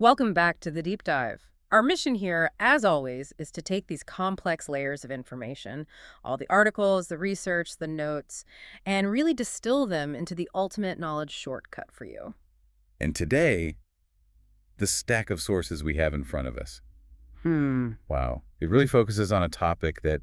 Welcome back to the deep dive. Our mission here, as always, is to take these complex layers of information, all the articles, the research, the notes, and really distill them into the ultimate knowledge shortcut for you. And today, the stack of sources we have in front of us. Hmm. Wow. It really focuses on a topic that,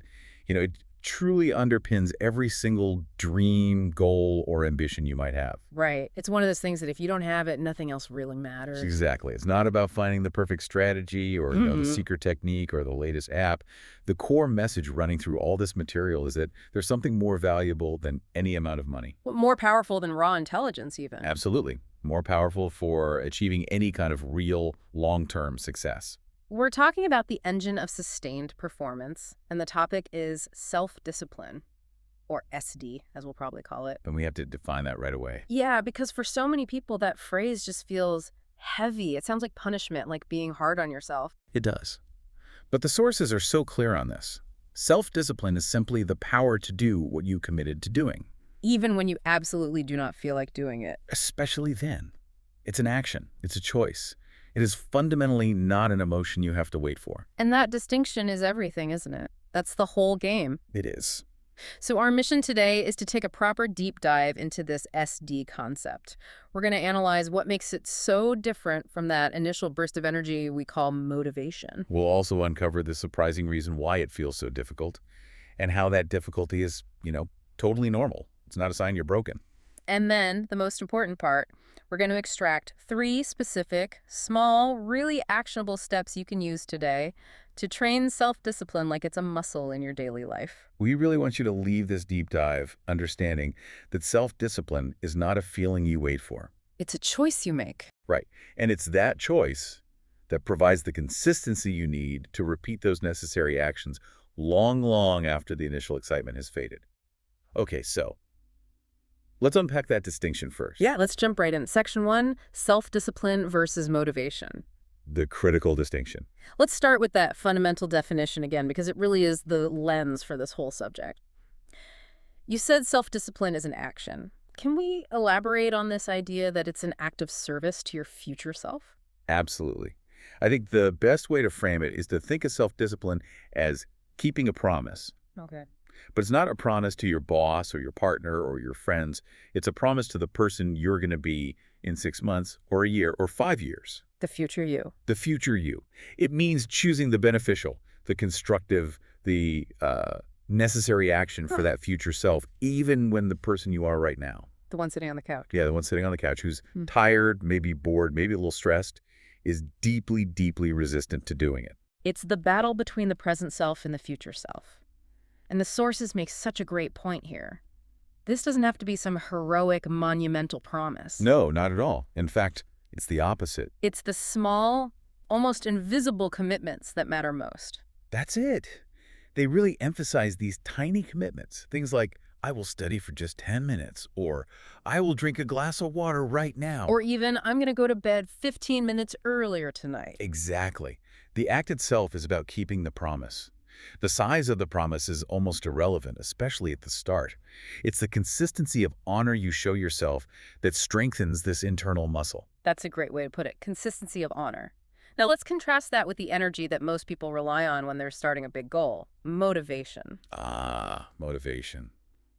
it truly underpins every single dream, goal, or ambition you might have. Right. It's one of those things that if you don't have it, nothing else really matters. Exactly. It's not about finding the perfect strategy or, the secret technique or the latest app. The core message running through all this material is that there's something more valuable than any amount of money. More powerful than raw intelligence, even. Absolutely. More powerful for achieving any kind of real long-term success. We're talking about the engine of sustained performance, and the topic is self-discipline, or SD, as we'll probably call it. And we have to define that right away. Yeah, because for so many people, that phrase just feels heavy. It sounds like punishment, like being hard on yourself. It does. But the sources are so clear on this. Self-discipline is simply the power to do what you committed to doing. Even when you absolutely do not feel like doing it. Especially then. It's an action. It's a choice. It is fundamentally not an emotion you have to wait for. And that distinction is everything, isn't it? That's the whole game. It is. So our mission today is to take a proper deep dive into this SD concept. We're going to analyze what makes it so different from that initial burst of energy we call motivation. We'll also uncover the surprising reason why it feels so difficult and how that difficulty is, totally normal. It's not a sign you're broken. And then, the most important part, we're going to extract 3 specific, small, really actionable steps you can use today to train self-discipline like it's a muscle in your daily life. We really want you to leave this deep dive understanding that self-discipline is not a feeling you wait for. It's a choice you make. Right. And it's that choice that provides the consistency you need to repeat those necessary actions long after the initial excitement has faded. Okay, so let's unpack that distinction first. Yeah, let's jump right in. Section 1, self-discipline versus motivation. The critical distinction. Let's start with that fundamental definition again, because it really is the lens for this whole subject. You said self-discipline is an action. Can we elaborate on this idea that it's an act of service to your future self? Absolutely. I think the best way to frame it is to think of self-discipline as keeping a promise. Okay. But it's not a promise to your boss or your partner or your friends. It's a promise to the person you're going to be in 6 months or a year or 5 years. The future you. The future you. It means choosing the beneficial, the constructive, the necessary action for that future self, even when the person you are right now. The one sitting on the couch. Yeah, the one sitting on the couch who's tired, maybe bored, maybe a little stressed, is deeply resistant to doing it. It's the battle between the present self and the future self. And the sources make such a great point here. This doesn't have to be some heroic, monumental promise. No, not at all. In fact, it's the opposite. It's the small, almost invisible commitments that matter most. That's it. They really emphasize these tiny commitments. Things like, I will study for just 10 minutes, or I will drink a glass of water right now. Or even, I'm going to go to bed 15 minutes earlier tonight. Exactly. The act itself is about keeping the promise. The size of the promise is almost irrelevant, especially at the start. It's the consistency of honor you show yourself that strengthens this internal muscle. That's a great way to put it. Consistency of honor. Now let's contrast that with the energy that most people rely on when they're starting a big goal. Motivation. Ah, motivation.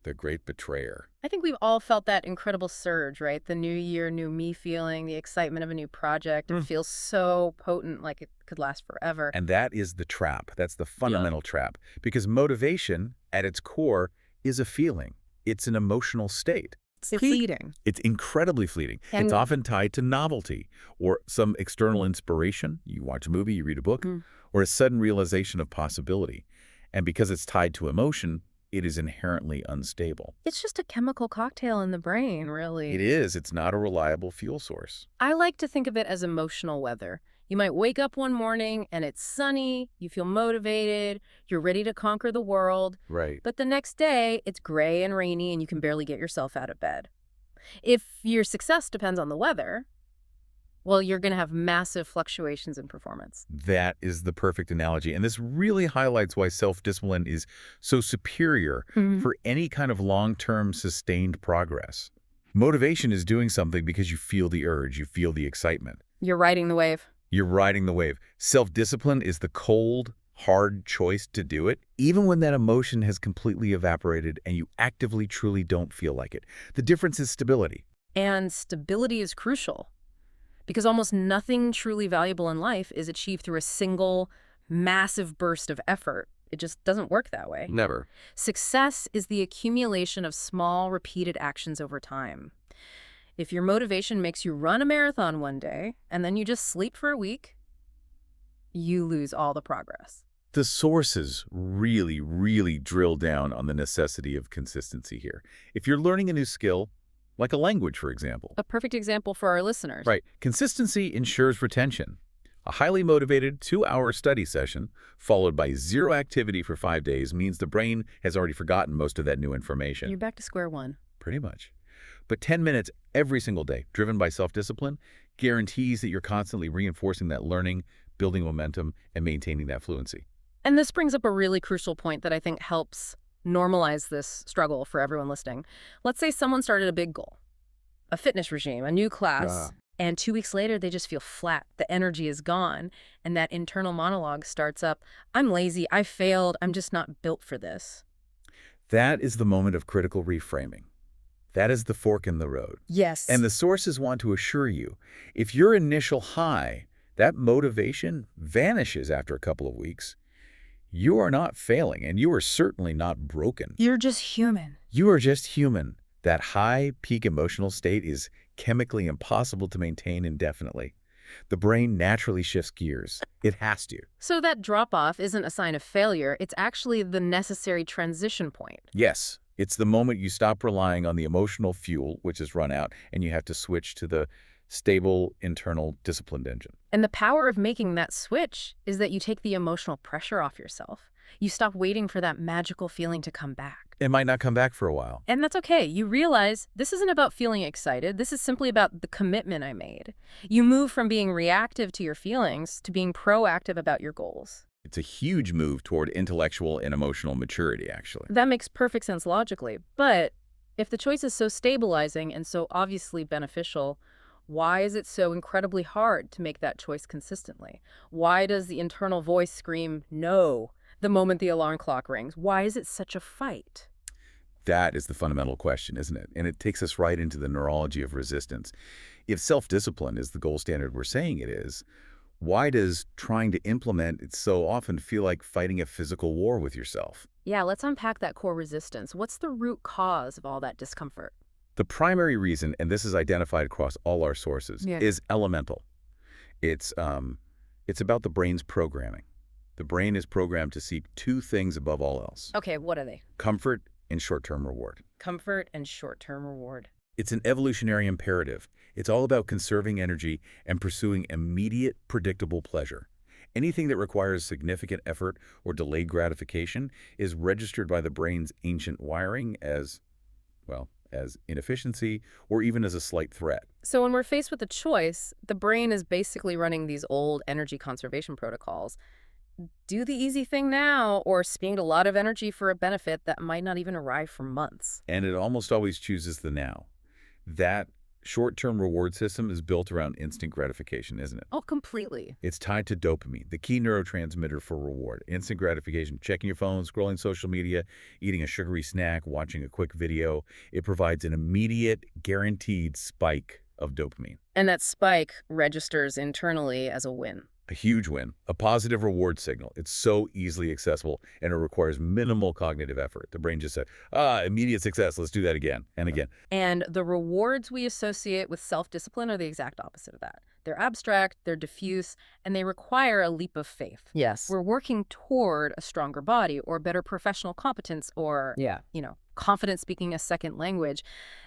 The great betrayer. I think we've all felt that incredible surge, right? The new year, new me feeling, the excitement of a new project. It feels so potent, like it could last forever. And that is the trap. That's the fundamental trap. Because motivation, at its core, is a feeling. It's an emotional state. It's fleeting. It's incredibly fleeting. And it's often tied to novelty or some external inspiration. You watch a movie, you read a book, or a sudden realization of possibility. And because it's tied to emotion, it is inherently unstable. It's just a chemical cocktail in the brain, really. It is. It's not a reliable fuel source. I like to think of it as emotional weather. You might wake up one morning and it's sunny, you feel motivated, you're ready to conquer the world. Right. But the next day, it's gray and rainy and you can barely get yourself out of bed. If your success depends on the weather, well, you're going to have massive fluctuations in performance. That is the perfect analogy. And this really highlights why self-discipline is so superior for any kind of long-term sustained progress. Motivation is doing something because you feel the urge, you feel the excitement. You're riding the wave. You're riding the wave. Self-discipline is the cold, hard choice to do it, even when that emotion has completely evaporated and you actively truly don't feel like it. The difference is stability. And stability is crucial because almost nothing truly valuable in life is achieved through a single, massive burst of effort. It just doesn't work that way. Never. Success is the accumulation of small, repeated actions over time. If your motivation makes you run a marathon one day and then you just sleep for a week, you lose all the progress. The sources really, really drill down on the necessity of consistency here. If you're learning a new skill, like a language, for example. A perfect example for our listeners. Right. Consistency ensures retention. A highly motivated 2-hour study session followed by zero activity for 5 days means the brain has already forgotten most of that new information. You're back to square one. Pretty much. But 10 minutes every single day, driven by self-discipline, guarantees that you're constantly reinforcing that learning, building momentum, and maintaining that fluency. And this brings up a really crucial point that I think helps normalize this struggle for everyone listening. Let's say someone started a big goal, a fitness regime, a new class, and 2 weeks later they just feel flat. The energy is gone, and that internal monologue starts up. I'm lazy, I failed, I'm just not built for this. That is the moment of critical reframing. That is the fork in the road. Yes. And the sources want to assure you, if your initial high, that motivation vanishes after a couple of weeks, you are not failing, and you are certainly not broken. You're just human. You are just human. That high peak emotional state is chemically impossible to maintain indefinitely. The brain naturally shifts gears. It has to. So that drop-off isn't a sign of failure. It's actually the necessary transition point. Yes, it's the moment you stop relying on the emotional fuel, which is run out, and you have to switch to the stable, internal, disciplined engine. And the power of making that switch is that you take the emotional pressure off yourself. You stop waiting for that magical feeling to come back. It might not come back for a while. And that's okay. You realize this isn't about feeling excited. This is simply about the commitment I made. You move from being reactive to your feelings to being proactive about your goals. It's a huge move toward intellectual and emotional maturity, actually. That makes perfect sense logically. But if the choice is so stabilizing and so obviously beneficial, why is it so incredibly hard to make that choice consistently? Why does the internal voice scream no the moment the alarm clock rings? Why is it such a fight? That is the fundamental question, isn't it? And it takes us right into the neurology of resistance. If self-discipline is the gold standard we're saying it is, why does trying to implement it so often feel like fighting a physical war with yourself? Yeah, let's unpack that core resistance. What's the root cause of all that discomfort? The primary reason, and this is identified across all our sources, is elemental. It's about the brain's programming. The brain is programmed to seek two things above all else. Okay, what are they? Comfort and short-term reward. Comfort and short-term reward. It's an evolutionary imperative. It's all about conserving energy and pursuing immediate, predictable pleasure. Anything that requires significant effort or delayed gratification is registered by the brain's ancient wiring as, well, as inefficiency or even as a slight threat. So when we're faced with a choice, the brain is basically running these old energy conservation protocols. Do the easy thing now or spend a lot of energy for a benefit that might not even arrive for months. And it almost always chooses the now. That short-term reward system is built around instant gratification, isn't it? Oh, completely. It's tied to dopamine, the key neurotransmitter for reward. Instant gratification, checking your phone, scrolling social media, eating a sugary snack, watching a quick video. It provides an immediate, guaranteed spike of dopamine. And that spike registers internally as a win. A huge win, a positive reward signal. It's so easily accessible, and it requires minimal cognitive effort. The brain just said, immediate success, let's do that again and again. And the rewards we associate with self-discipline are the exact opposite of that. They're abstract, they're diffuse, and they require a leap of faith. Yes. We're working toward a stronger body or better professional competence or, confident speaking a second language.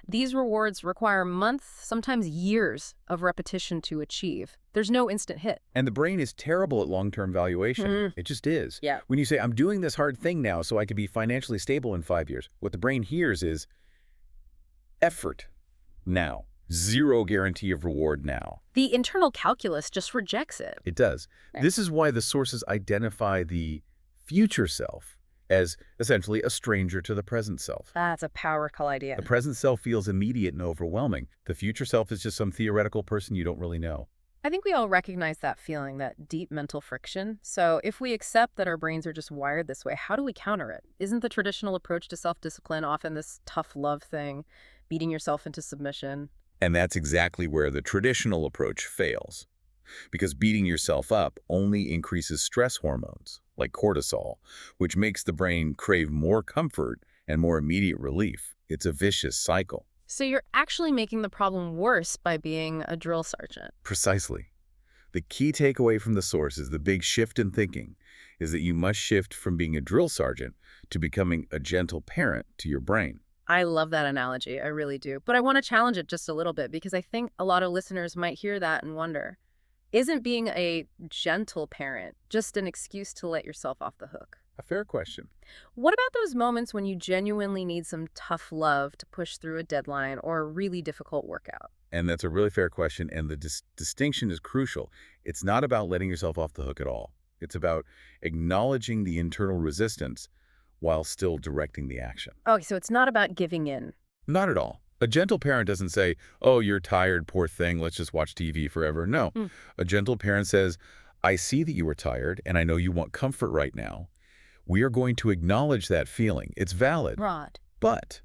These rewards require months, sometimes years of repetition to achieve. There's no instant hit. And the brain is terrible at long-term valuation. It just is. Yeah. When you say, I'm doing this hard thing now so I can be financially stable in 5 years, what the brain hears is effort now. Zero guarantee of reward now. The internal calculus just rejects it. It does. Right. This is why the sources identify the future self as essentially a stranger to the present self. That's a powerful idea. The present self feels immediate and overwhelming. The future self is just some theoretical person you don't really know. I think we all recognize that feeling, that deep mental friction. So if we accept that our brains are just wired this way, how do we counter it? Isn't the traditional approach to self-discipline often this tough love thing, beating yourself into submission? And that's exactly where the traditional approach fails, because beating yourself up only increases stress hormones, like cortisol, which makes the brain crave more comfort and more immediate relief. It's a vicious cycle. So you're actually making the problem worse by being a drill sergeant. Precisely. The key takeaway from the source is the big shift in thinking is that you must shift from being a drill sergeant to becoming a gentle parent to your brain. I love that analogy. I really do. But I want to challenge it just a little bit because I think a lot of listeners might hear that and wonder, isn't being a gentle parent just an excuse to let yourself off the hook? A fair question. What about those moments when you genuinely need some tough love to push through a deadline or a really difficult workout? And that's a really fair question, and the distinction is crucial. It's not about letting yourself off the hook at all. It's about acknowledging the internal resistance while still directing the action. Oh, so it's not about giving in. Not at all. A gentle parent doesn't say, oh, you're tired, poor thing, let's just watch TV forever. No. Mm. A gentle parent says, I see that you are tired, and I know you want comfort right now. We are going to acknowledge that feeling. It's valid. Rod. But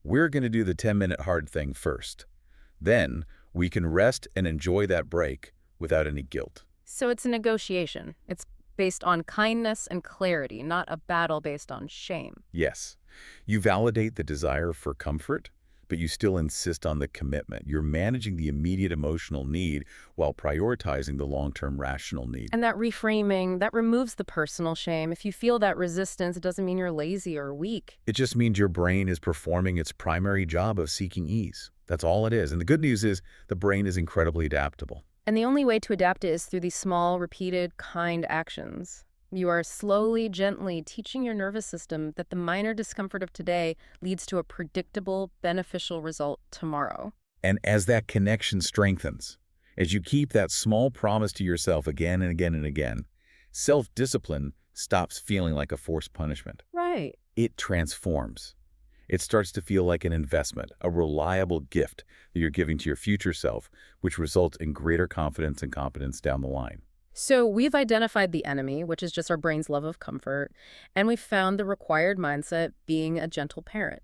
we're going to do the 10-minute hard thing first. Then we can rest and enjoy that break without any guilt. So it's a negotiation. It's based on kindness and clarity, not a battle based on shame. Yes, you validate the desire for comfort, but you still insist on the commitment. You're managing the immediate emotional need while prioritizing the long-term rational need. And that reframing, that removes the personal shame. If you feel that resistance, it doesn't mean you're lazy or weak. It just means your brain is performing its primary job of seeking ease. That's all it is. And the good news is the brain is incredibly adaptable. And the only way to adapt it is through these small, repeated, kind actions. You are slowly, gently teaching your nervous system that the minor discomfort of today leads to a predictable, beneficial result tomorrow. And as that connection strengthens, as you keep that small promise to yourself again and again and again, self-discipline stops feeling like a forced punishment. Right. It transforms. It starts to feel like an investment, a reliable gift that you're giving to your future self, which results in greater confidence and competence down the line. So we've identified the enemy, which is just our brain's love of comfort, and we've found the required mindset, being a gentle parent.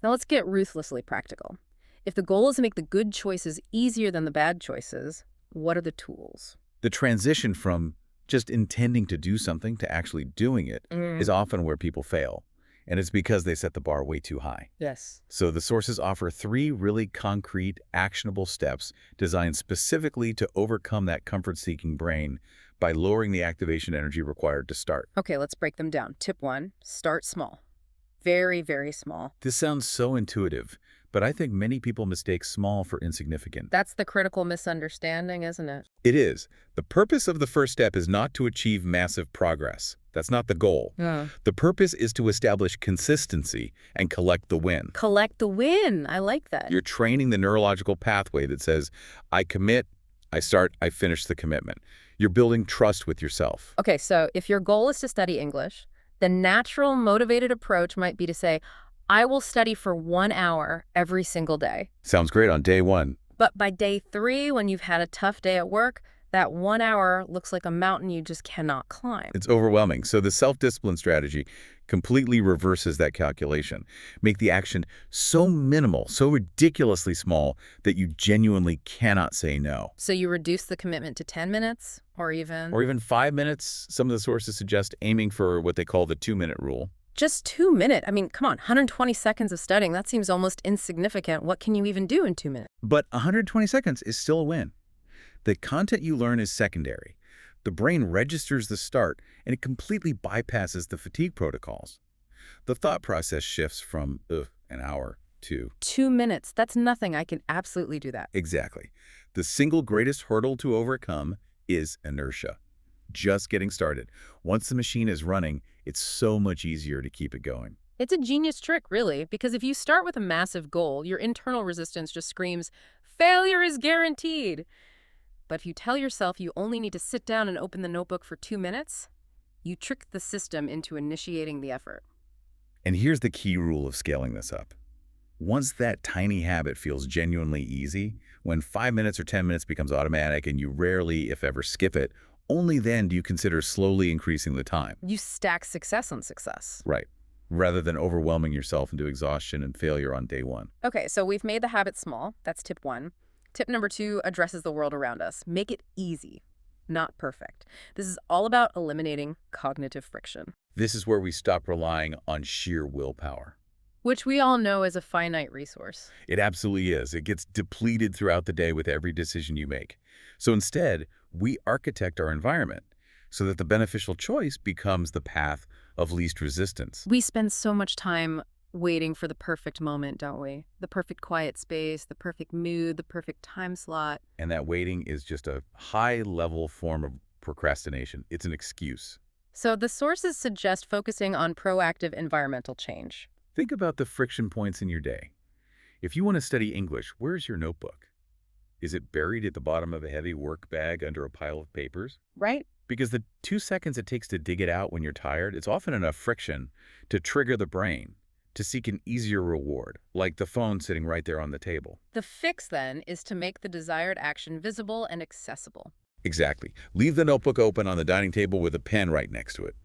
Now let's get ruthlessly practical. If the goal is to make the good choices easier than the bad choices, what are the tools? The transition from just intending to do something to actually doing it is often where people fail. And it's because they set the bar way too high. Yes. So the sources offer 3 really concrete, actionable steps designed specifically to overcome that comfort-seeking brain by lowering the activation energy required to start. Okay, let's break them down. Tip 1, start small. Very, very small. This sounds so intuitive, but I think many people mistake small for insignificant. That's the critical misunderstanding, isn't it? It is. The purpose of the first step is not to achieve massive progress. That's not the goal. Yeah. The purpose is to establish consistency and collect the win. Collect the win. I like that. You're training the neurological pathway that says, I commit, I start, I finish the commitment. You're building trust with yourself. Okay, so if your goal is to study English, the natural, motivated approach might be to say, I will study for 1 hour every single day. Sounds great on day 1. But by day 3, when you've had a tough day at work, that 1 hour looks like a mountain you just cannot climb. It's overwhelming. So the self-discipline strategy completely reverses that calculation. Make the action so minimal, so ridiculously small that you genuinely cannot say no. So you reduce the commitment to 10 minutes or even... Or even 5 minutes. Some of the sources suggest aiming for what they call the 2-minute rule. Just 2 minutes? I mean, come on, 120 seconds of studying, that seems almost insignificant. What can you even do in 2 minutes? But 120 seconds is still a win. The content you learn is secondary. The brain registers the start, and it completely bypasses the fatigue protocols. The thought process shifts from, an hour to... 2 minutes. That's nothing. I can absolutely do that. Exactly. The single greatest hurdle to overcome is inertia. Just getting started. Once the machine is running, it's so much easier to keep it going. It's a genius trick, really, because if you start with a massive goal, your internal resistance just screams, failure is guaranteed. But if you tell yourself you only need to sit down and open the notebook for 2 minutes, you trick the system into initiating the effort. And here's the key rule of scaling this up. Once that tiny habit feels genuinely easy, when 5 minutes or 10 minutes becomes automatic and you rarely, if ever, skip it, only then do you consider slowly increasing the time. You stack success on success. Right. Rather than overwhelming yourself into exhaustion and failure on day one. Okay, so we've made the habit small. That's tip 1. Tip number 2 addresses the world around us. Make it easy, not perfect. This is all about eliminating cognitive friction, This is where we stop relying on sheer willpower. which we all know is a finite resource. It absolutely is. It gets depleted throughout the day with every decision you make. So instead, we architect our environment so that the beneficial choice becomes the path of least resistance. We spend so much time waiting for the perfect moment, don't we? The perfect quiet space, the perfect mood, the perfect time slot. And that waiting is just a high-level form of procrastination. It's an excuse. So the sources suggest focusing on proactive environmental change. Think about the friction points in your day. If you want to study English, where's your notebook? Is it buried at the bottom of a heavy work bag under a pile of papers? Right? Because the 2 seconds it takes to dig it out when you're tired, it's often enough friction to trigger the brain to seek an easier reward, like the phone sitting right there on the table. The fix, then, is to make the desired action visible and accessible. Exactly. Leave the notebook open on the dining table with a pen right next to it.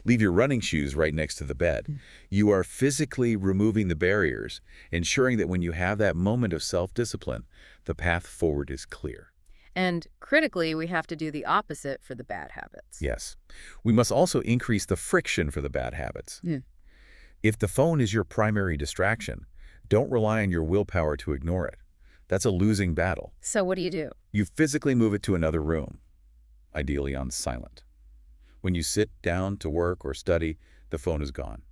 Leave your running shoes right next to the bed. You are physically removing the barriers, ensuring that when you have that moment of self-discipline, the path forward is clear. And critically, we have to do the opposite for the bad habits. Yes. We must also increase the friction for the bad habits. If the phone is your primary distraction, don't rely on your willpower to ignore it. That's a losing battle. So what do? You physically move it to another room, ideally on silent. When you sit down to work or study, the phone is gone.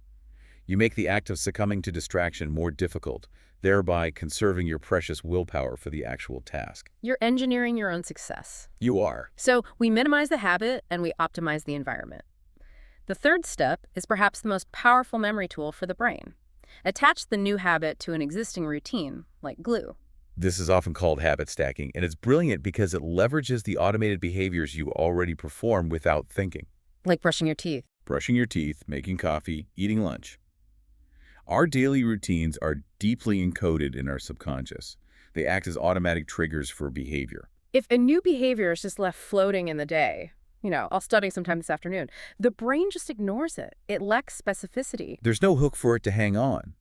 You make the act of succumbing to distraction more difficult, thereby conserving your precious willpower for the actual task. You're engineering your own success. You are. So we minimize the habit and we optimize the environment. The third step is perhaps the most powerful memory tool for the brain. Attach the new habit to an existing routine, like glue. This is often called habit stacking, and it's brilliant because it leverages the automated behaviors you already perform without thinking. Like brushing your teeth. Brushing your teeth, making coffee, eating lunch. Our daily routines are deeply encoded in our subconscious. They act as automatic triggers for behavior. If a new behavior is just left floating in the day, I'll study sometime this afternoon, the brain just ignores it. It lacks specificity. There's no hook for it to hang on.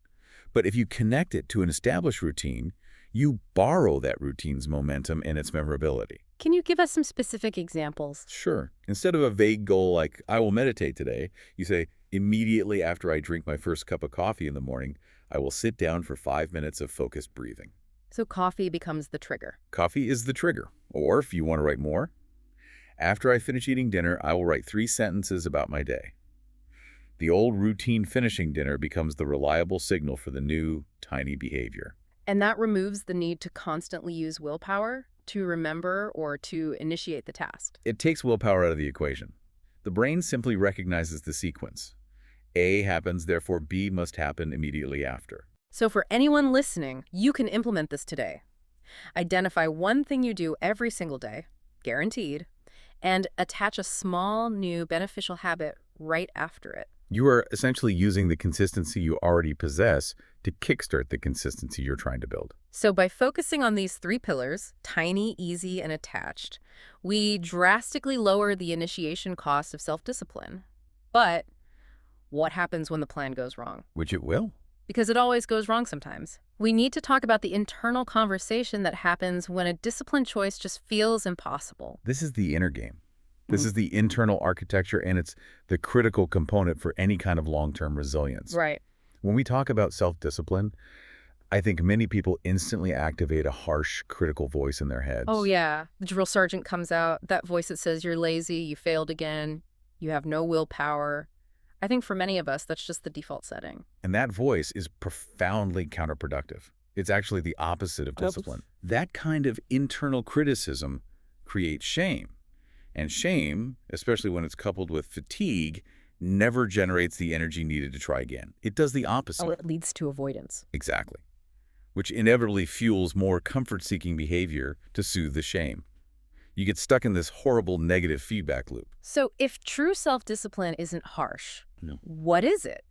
But if you connect it to an established routine, you borrow that routine's momentum and its memorability. Can you give us some specific examples? Sure. Instead of a vague goal like, I will meditate today, you say, immediately after I drink my first cup of coffee in the morning, I will sit down for 5 minutes of focused breathing. So coffee becomes the trigger. Coffee is the trigger. Or if you want to write more, after I finish eating dinner, I will write 3 sentences about my day. The old routine finishing dinner becomes the reliable signal for the new, tiny behavior. And that removes the need to constantly use willpower to remember or to initiate the task. It takes willpower out of the equation. The brain simply recognizes the sequence. A happens, therefore B must happen immediately after. So for anyone listening, you can implement this today. Identify one thing you do every single day, guaranteed, and attach a small, new, beneficial habit right after it. You are essentially using the consistency you already possess to kickstart the consistency you're trying to build. So by focusing on these 3 pillars, tiny, easy, and attached, we drastically lower the initiation cost of self-discipline. But what happens when the plan goes wrong? Which it will. Because it always goes wrong sometimes. We need to talk about the internal conversation that happens when a disciplined choice just feels impossible. This is the inner game. This is the internal architecture, and it's the critical component for any kind of long-term resilience. Right. When we talk about self-discipline, I think many people instantly activate a harsh, critical voice in their heads. Oh, yeah. The drill sergeant comes out, that voice that says you're lazy, you failed again, you have no willpower. I think for many of us, that's just the default setting. And that voice is profoundly counterproductive. It's actually the opposite of discipline. That kind of internal criticism creates shame. And shame, especially when it's coupled with fatigue, never generates the energy needed to try again. It does the opposite. Oh, it leads to avoidance. Exactly. Which inevitably fuels more comfort-seeking behavior to soothe the shame. You get stuck in this horrible negative feedback loop. So if true self-discipline isn't harsh, No. what is it?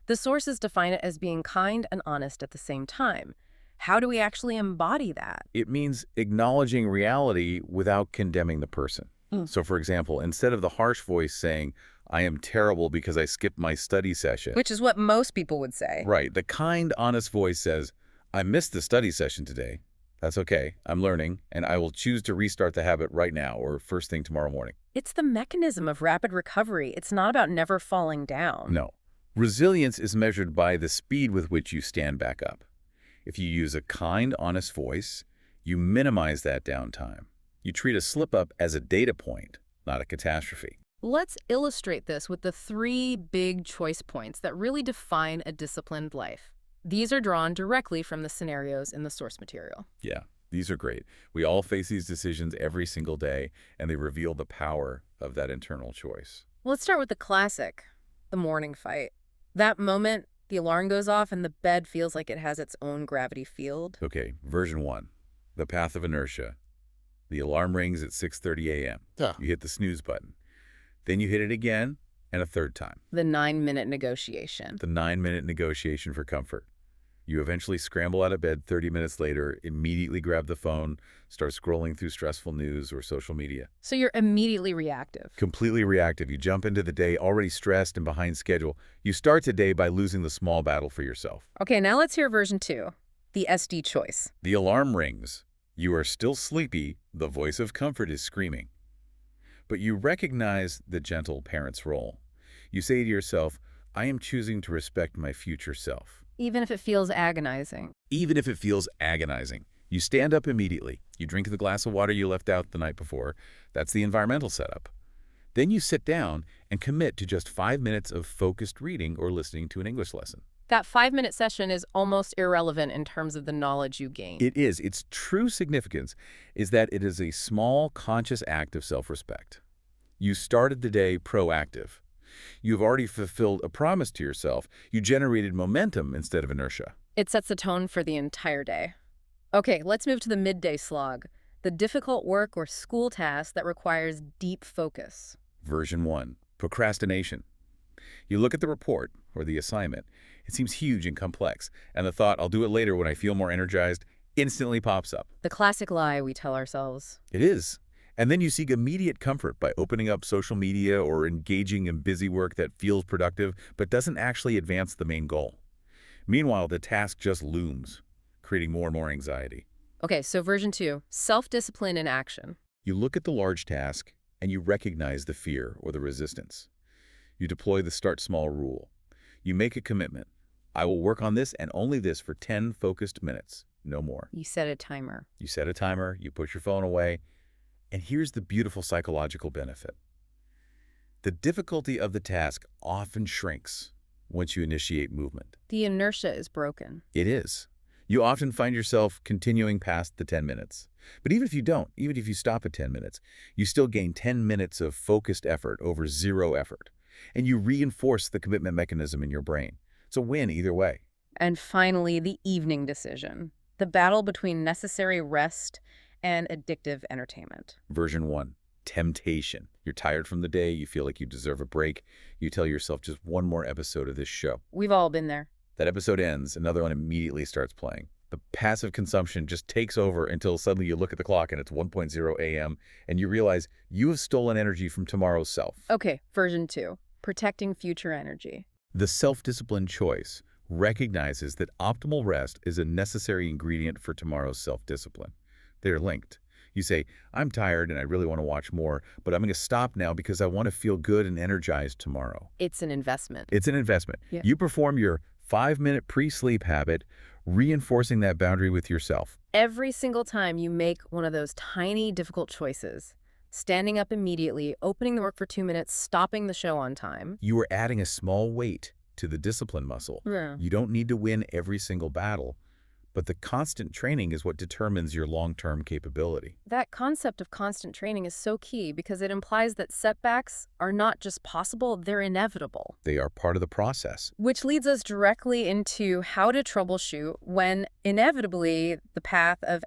The sources define it as being kind and honest at the same time. How do we actually embody that? It means acknowledging reality without condemning the person. Mm. So, for example, instead of the harsh voice saying, I am terrible because I skipped my study session, Which is what most people would say. right, the kind, honest voice says, I missed the study session today. That's okay. I'm learning, and I will choose to restart the habit right now or first thing tomorrow morning. It's the mechanism of rapid recovery. It's not about never falling down. No. Resilience is measured by the speed with which you stand back up. If you use a kind, honest voice, you minimize that downtime. You treat a slip-up as a data point, not a catastrophe. Let's illustrate this with the 3 big choice points that really define a disciplined life. These are drawn directly from the scenarios in the source material. Yeah, these are great. We all face these decisions every single day, and they reveal the power of that internal choice. Well, let's start with the classic, the morning fight. That moment, the alarm goes off and the bed feels like it has its own gravity field. Okay, version 1, the path of inertia. The alarm rings at 6:30 a.m. Yeah. You hit the snooze button. Then you hit it again and a third time. The 9-minute negotiation. The 9-minute negotiation for comfort. You eventually scramble out of bed 30 minutes later, immediately grab the phone, start scrolling through stressful news or social media. So you're immediately reactive. Completely reactive. You jump into the day already stressed and behind schedule. You start today by losing the small battle for yourself. Okay, now let's hear version 2, the SD choice. The alarm rings. You are still sleepy. The voice of comfort is screaming. But you recognize the gentle parent's role. You say to yourself, I am choosing to respect my future self. Even if it feels agonizing. Even if it feels agonizing. You stand up immediately. You drink the glass of water you left out the night before. That's the environmental setup. Then you sit down and commit to just 5 minutes of focused reading or listening to an English lesson. That 5-minute session is almost irrelevant in terms of the knowledge you gain. It is. Its true significance is that it is a small, conscious act of self-respect. You started the day proactive. You've already fulfilled a promise to yourself. You generated momentum instead of inertia. It sets the tone for the entire day. Okay, let's move to the midday slog, the difficult work or school task that requires deep focus. Version 1, procrastination. You look at the report or the assignment. It seems huge and complex, and the thought, I'll do it later when I feel more energized, instantly pops up. The classic lie we tell ourselves. It is. And then you seek immediate comfort by opening up social media or engaging in busy work that feels productive but doesn't actually advance the main goal. Meanwhile, the task just looms, creating more and more anxiety. Okay, so version 2, self-discipline in action. You look at the large task and you recognize the fear or the resistance. You deploy the start small rule. You make a commitment. I will work on this and only this for 10 focused minutes, no more. You set a timer. You set a timer, you put your phone away, and here's the beautiful psychological benefit. The difficulty of the task often shrinks once you initiate movement. The inertia is broken. It is. You often find yourself continuing past the 10 minutes. But even if you don't, even if you stop at 10 minutes, you still gain 10 minutes of focused effort over 0 effort. And you reinforce the commitment mechanism in your brain. It's a win either way. And finally, the evening decision, the battle between necessary rest and addictive entertainment. Version 1, temptation. You're tired from the day, you feel like you deserve a break. You tell yourself just one more episode of this show. We've all been there. That episode ends, another one immediately starts playing. The passive consumption just takes over until suddenly you look at the clock and it's 1:0 a.m. and you realize you have stolen energy from tomorrow's self. Okay, version 2, protecting future energy. The self-disciplined choice recognizes that optimal rest is a necessary ingredient for tomorrow's self-discipline. They're linked. You say, I'm tired and I really want to watch more, but I'm going to stop now because I want to feel good and energized tomorrow. It's an investment. It's an investment. Yeah. You perform your 5-minute pre-sleep habit, reinforcing that boundary with yourself. Every single time you make one of those tiny, difficult choices, standing up immediately, opening the work for 2 minutes, stopping the show on time. You are adding a small weight to the discipline muscle. Yeah. You don't need to win every single battle, but the constant training is what determines your long-term capability. That concept of constant training is so key because it implies that setbacks are not just possible, they're inevitable. They are part of the process. Which leads us directly into how to troubleshoot when inevitably the path of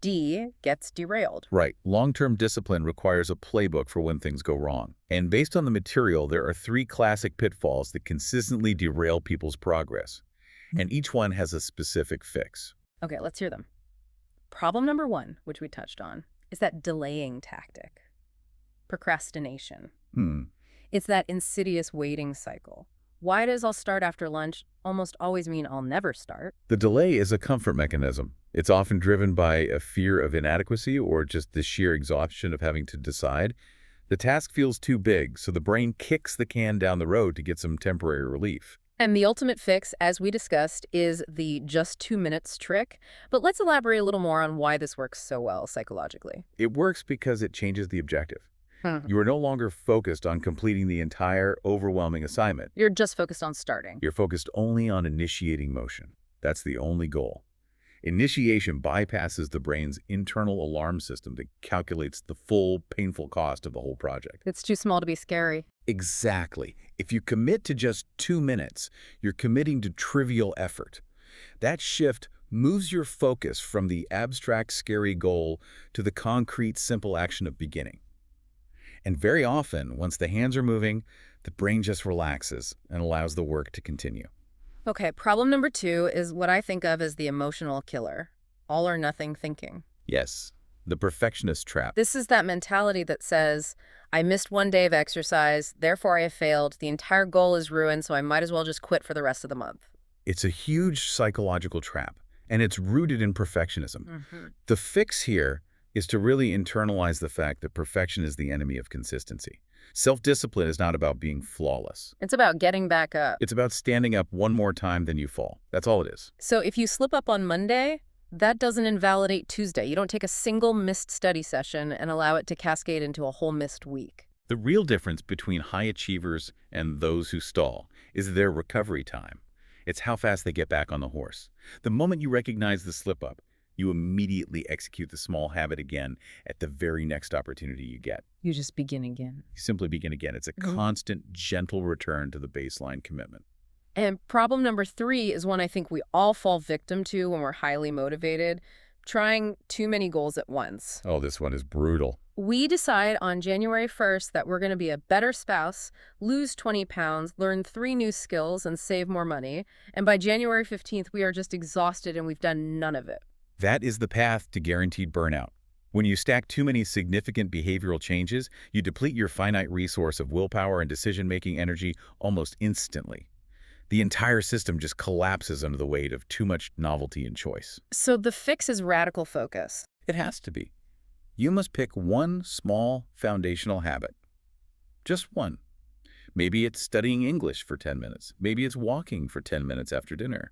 D gets derailed. Right. Long-term discipline requires a playbook for when things go wrong. And based on the material, there are three classic pitfalls that consistently derail people's progress. And each one has a specific fix. Okay, let's hear them. Problem number one, which we touched on, is that delaying tactic. Procrastination. Hmm. It's that insidious waiting cycle. Why does I'll start after lunch almost always mean I'll never start? The delay is a comfort mechanism. It's often driven by a fear of inadequacy or just the sheer exhaustion of having to decide. The task feels too big, so the brain kicks the can down the road to get some temporary relief. And the ultimate fix, as we discussed, is the just 2 minutes trick. But let's elaborate a little more on why this works so well psychologically. It works because it changes the objective. Hmm. You are no longer focused on completing the entire overwhelming assignment. You're just focused on starting. You're focused only on initiating motion. That's the only goal. Initiation bypasses the brain's internal alarm system that calculates the full, painful cost of the whole project. It's too small to be scary. Exactly. If you commit to just 2 minutes, you're committing to trivial effort. That shift moves your focus from the abstract, scary goal to the concrete, simple action of beginning. And very often, once the hands are moving, the brain just relaxes and allows the work to continue. Okay, problem number two is what I think of as the emotional killer. All or nothing thinking. Yes, the perfectionist trap. This is that mentality that says, I missed 1 day of exercise, therefore I have failed, the entire goal is ruined, so I might as well just quit for the rest of the month. It's a huge psychological trap, and it's rooted in perfectionism. Mm-hmm. The fix here is to really internalize the fact that perfection is the enemy of consistency. Self-discipline is not about being flawless. It's about getting back up. It's about standing up one more time than you fall. That's all it is. So if you slip up on Monday, that doesn't invalidate Tuesday. You don't take a single missed study session and allow it to cascade into a whole missed week. The real difference between high achievers and those who stall is their recovery time. It's how fast they get back on the horse. The moment you recognize the slip-up, you immediately execute the small habit again at the very next opportunity you get. You just begin again. You simply begin again. It's a constant, gentle return to the baseline commitment. And problem number three is one I think we all fall victim to when we're highly motivated, trying too many goals at once. Oh, this one is brutal. We decide on January 1st that we're going to be a better spouse, lose 20 pounds, learn 3 new skills, and save more money. And by January 15th, we are just exhausted and we've done none of it. That is the path to guaranteed burnout. When you stack too many significant behavioral changes, you deplete your finite resource of willpower and decision-making energy almost instantly. The entire system just collapses under the weight of too much novelty and choice. So the fix is radical focus. It has to be. You must pick one small foundational habit. Just one. Maybe it's studying English for 10 minutes. Maybe it's walking for 10 minutes after dinner.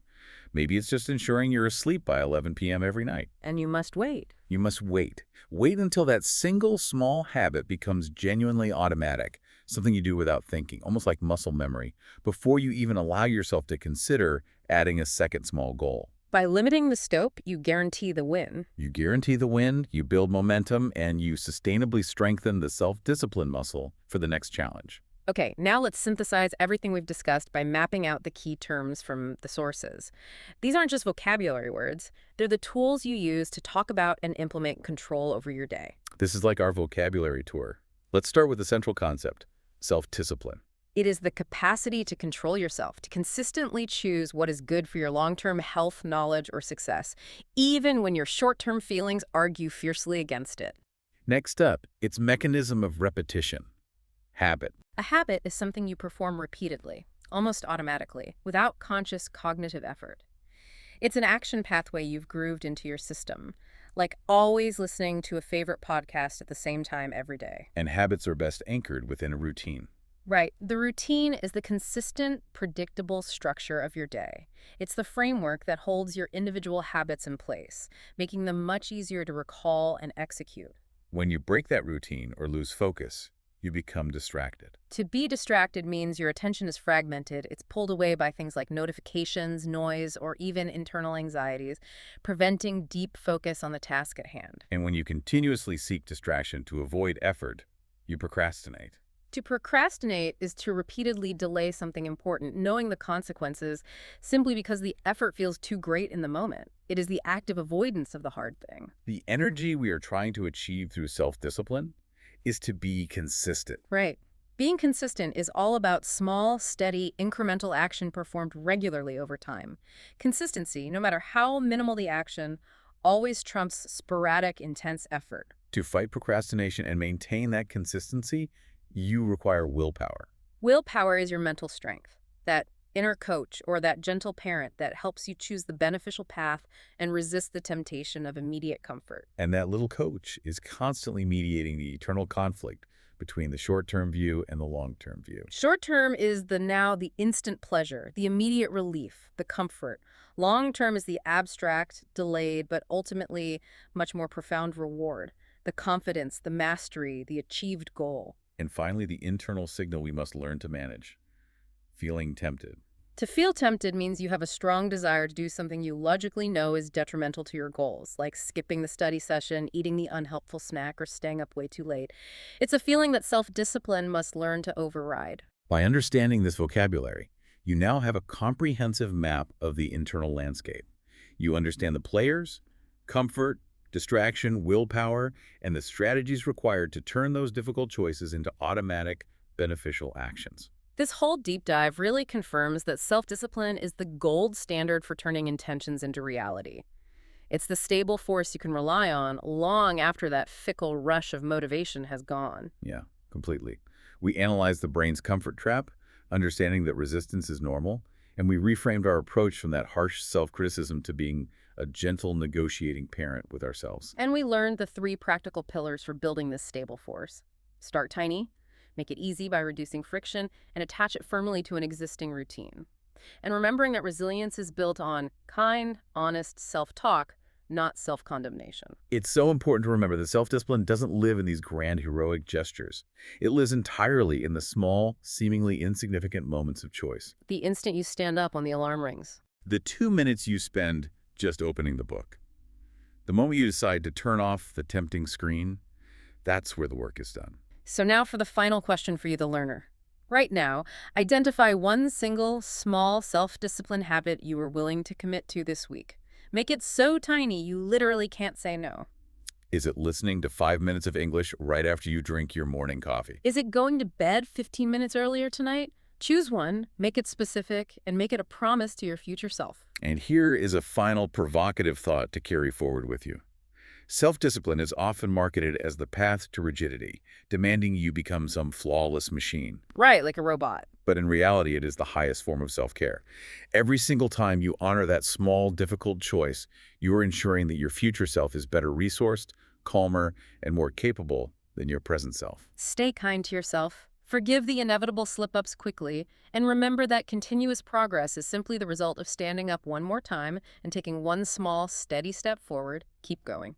Maybe it's just ensuring you're asleep by 11 p.m. every night. And you must wait. You must wait. Wait until that single small habit becomes genuinely automatic, something you do without thinking, almost like muscle memory, before you even allow yourself to consider adding a second small goal. By limiting the scope, you guarantee the win. You guarantee the win, you build momentum, and you sustainably strengthen the self-discipline muscle for the next challenge. Okay, now let's synthesize everything we've discussed by mapping out the key terms from the sources. These aren't just vocabulary words. They're the tools you use to talk about and implement control over your day. This is like our vocabulary tour. Let's start with the central concept, self-discipline. It is the capacity to control yourself, to consistently choose what is good for your long-term health, knowledge, or success, even when your short-term feelings argue fiercely against it. Next up, its mechanism of repetition, habit. A habit is something you perform repeatedly, almost automatically, without conscious cognitive effort. It's an action pathway you've grooved into your system, like always listening to a favorite podcast at the same time every day. And habits are best anchored within a routine. Right. The routine is the consistent, predictable structure of your day. It's the framework that holds your individual habits in place, making them much easier to recall and execute. When you break that routine or lose focus, you become distracted. To be distracted means your attention is fragmented. It's pulled away by things like notifications, noise, or even internal anxieties, preventing deep focus on the task at hand. And when you continuously seek distraction to avoid effort, you procrastinate. To procrastinate is to repeatedly delay something important, knowing the consequences, simply because the effort feels too great in the moment. It is the active avoidance of the hard thing. The energy we are trying to achieve through self-discipline is to be consistent. Right. Being consistent is all about small, steady, incremental action performed regularly over time. Consistency, no matter how minimal the action, always trumps sporadic, intense effort. To fight procrastination and maintain that consistency, you require willpower. Willpower is your mental strength, that inner coach or that gentle parent that helps you choose the beneficial path and resist the temptation of immediate comfort. And that little coach is constantly mediating the eternal conflict between the short-term view and the long-term view. Short term is the instant pleasure, the immediate relief, the comfort. Long term is the abstract, delayed, but ultimately much more profound reward, the confidence, the mastery, the achieved goal. And finally, the internal signal we must learn to manage, feeling tempted. To feel tempted means you have a strong desire to do something you logically know is detrimental to your goals, like skipping the study session, eating the unhelpful snack, or staying up way too late. It's a feeling that self-discipline must learn to override. By understanding this vocabulary, you now have a comprehensive map of the internal landscape. You understand the players, comfort, distraction, willpower, and the strategies required to turn those difficult choices into automatic, beneficial actions. This whole deep dive really confirms that self-discipline is the gold standard for turning intentions into reality. It's the stable force you can rely on long after that fickle rush of motivation has gone. Yeah, completely. We analyzed the brain's comfort trap, understanding that resistance is normal, and we reframed our approach from that harsh self-criticism to being a gentle negotiating parent with ourselves. And we learned the 3 practical pillars for building this stable force. Start tiny, make it easy by reducing friction, and attach it firmly to an existing routine. And remembering that resilience is built on kind, honest self-talk, not self-condemnation. It's so important to remember that self-discipline doesn't live in these grand heroic gestures. It lives entirely in the small, seemingly insignificant moments of choice. The instant you stand up when the alarm rings. The 2 minutes you spend just opening the book. The moment you decide to turn off the tempting screen, that's where the work is done. So now for the final question for you, the learner. Right now, identify one single, small self-discipline habit you are willing to commit to this week. Make it so tiny you literally can't say no. Is it listening to 5 minutes of English right after you drink your morning coffee? Is it going to bed 15 minutes earlier tonight? Choose one, make it specific, and make it a promise to your future self. And here is a final provocative thought to carry forward with you. Self-discipline is often marketed as the path to rigidity, demanding you become some flawless machine. Right, like a robot. But in reality, it is the highest form of self-care. Every single time you honor that small, difficult choice, you are ensuring that your future self is better resourced, calmer, and more capable than your present self. Stay kind to yourself. Forgive the inevitable slip-ups quickly, and remember that continuous progress is simply the result of standing up one more time and taking one small, steady step forward. Keep going.